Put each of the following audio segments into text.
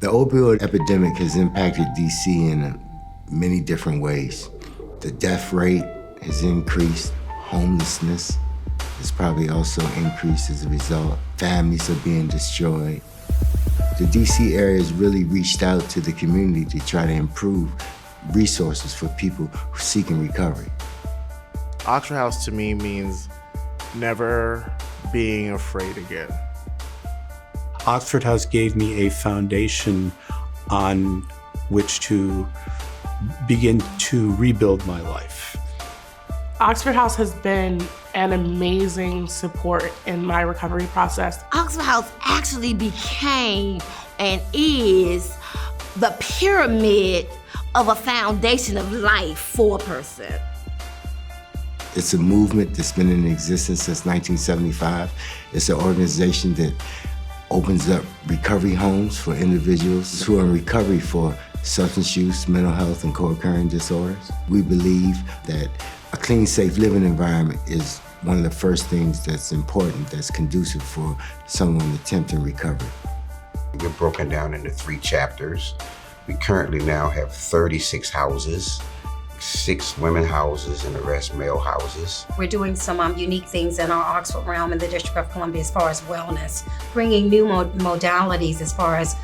The opioid epidemic has impacted DC in many different ways. The death rate has increased. Homelessness has probably also increased as a result. Families are being destroyed. The DC area has really reached out to the community to try to improve resources for people seeking recovery. Oxford House to me means never being afraid again. Oxford House gave me a foundation on which to begin to rebuild my life. Oxford House has been an amazing support in my recovery process. Oxford House actually became and is the pyramid of a foundation of life for a person. It's a movement that's been in existence since 1975. It's an organization that opens up recovery homes for individuals who are in recovery for substance use, mental health, and co-occurring disorders. We believe that a clean, safe living environment is one of the first things that's important, that's conducive for someone attempting recovery. We're broken down into 3 chapters. We currently now have 36 houses, 6 women houses and the rest male houses. We're doing some unique things in our Oxford realm in the District of Columbia as far as wellness, bringing new modalities as far as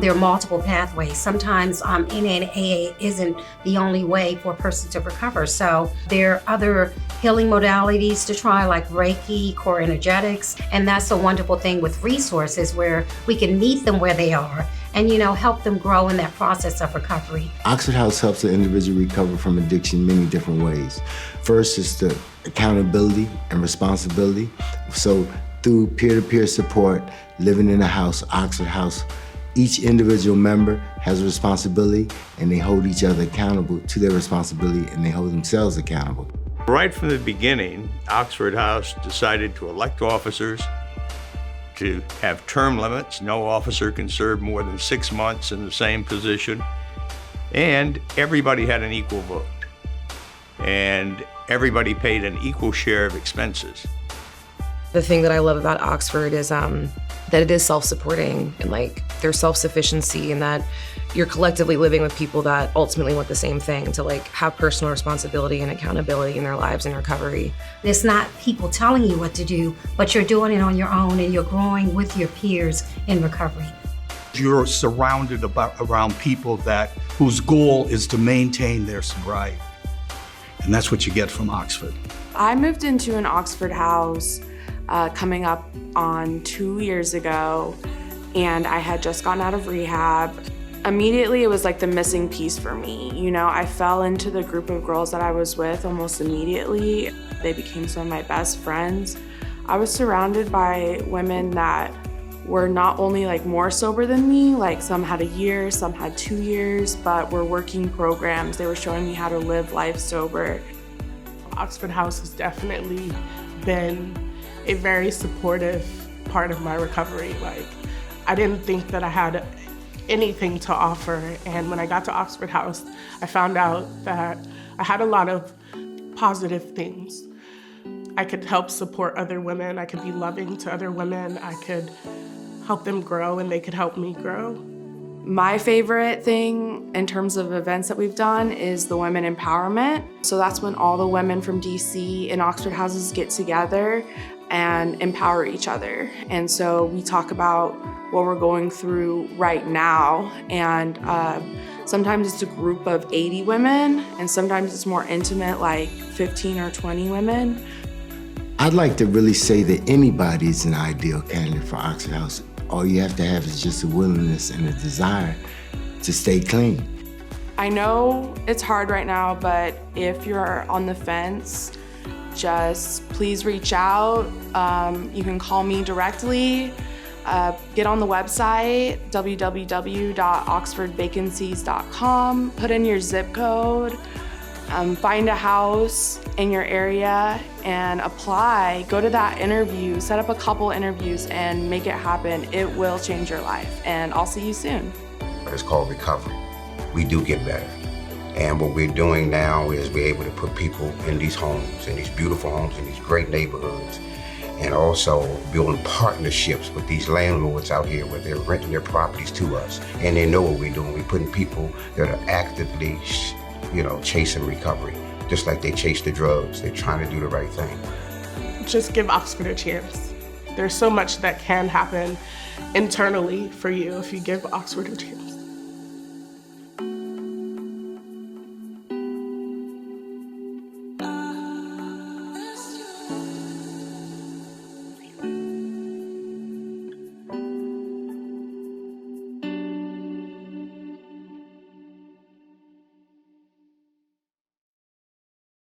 there are multiple pathways. Sometimes NA and AA isn't the only way for a person to recover. So there are other healing modalities to try, like Reiki, core energetics, and that's a wonderful thing with resources where we can meet them where they are and help them grow in that process of recovery. Oxford House helps the individual recover from addiction many different ways. First is the accountability and responsibility. So through peer-to-peer support, living in a house, Oxford House, each individual member has a responsibility and they hold each other accountable to their responsibility and they hold themselves accountable. Right from the beginning, Oxford House decided to elect officers, to have term limits. No officer can serve more than 6 months in the same position. And everybody had an equal vote. And everybody paid an equal share of expenses. The thing that I love about Oxford is that it is self-supporting and there's self-sufficiency, and that you're collectively living with people that ultimately want the same thing, to have personal responsibility and accountability in their lives and recovery. It's not people telling you what to do, but you're doing it on your own and you're growing with your peers in recovery. You're surrounded around people whose goal is to maintain their sobriety. And that's what you get from Oxford. I moved into an Oxford House coming up on 2 years ago, and I had just gotten out of rehab. Immediately, it was like the missing piece for me. I fell into the group of girls that I was with almost immediately. They became some of my best friends. I was surrounded by women that were not only more sober than me, some had a year, some had 2 years, but were working programs. They were showing me how to live life sober. Oxford House has definitely been a very supportive part of my recovery. I didn't think that I had anything to offer, and when I got to Oxford House, I found out that I had a lot of positive things. I could help support other women, I could be loving to other women, I could help them grow and they could help me grow. My favorite thing in terms of events that we've done is the women empowerment. So that's when all the women from DC and Oxford houses get together and empower each other. And so we talk about what we're going through right now. And sometimes it's a group of 80 women, and sometimes it's more intimate, like 15 or 20 women. I'd like to really say that anybody is an ideal candidate for Oxford House. All you have to have is just a willingness and a desire to stay clean. I know it's hard right now, but if you're on the fence, just please reach out. You can call me directly. Get on the website, www.oxfordvacancies.com. Put in your zip code. Find a house in your area and apply. Go to that interview, set up a couple interviews and make it happen. It will change your life, and I'll see you soon. It's called recovery. We do get better. And what we're doing now is we're able to put people in these homes, in these beautiful homes, in these great neighborhoods, and also building partnerships with these landlords out here where they're renting their properties to us. And they know what we're doing. We're putting people that are actively, chasing recovery, just like they chase the drugs. They're trying to do the right thing. Just give Oxford a chance. There's so much that can happen internally for you if you give Oxford a chance.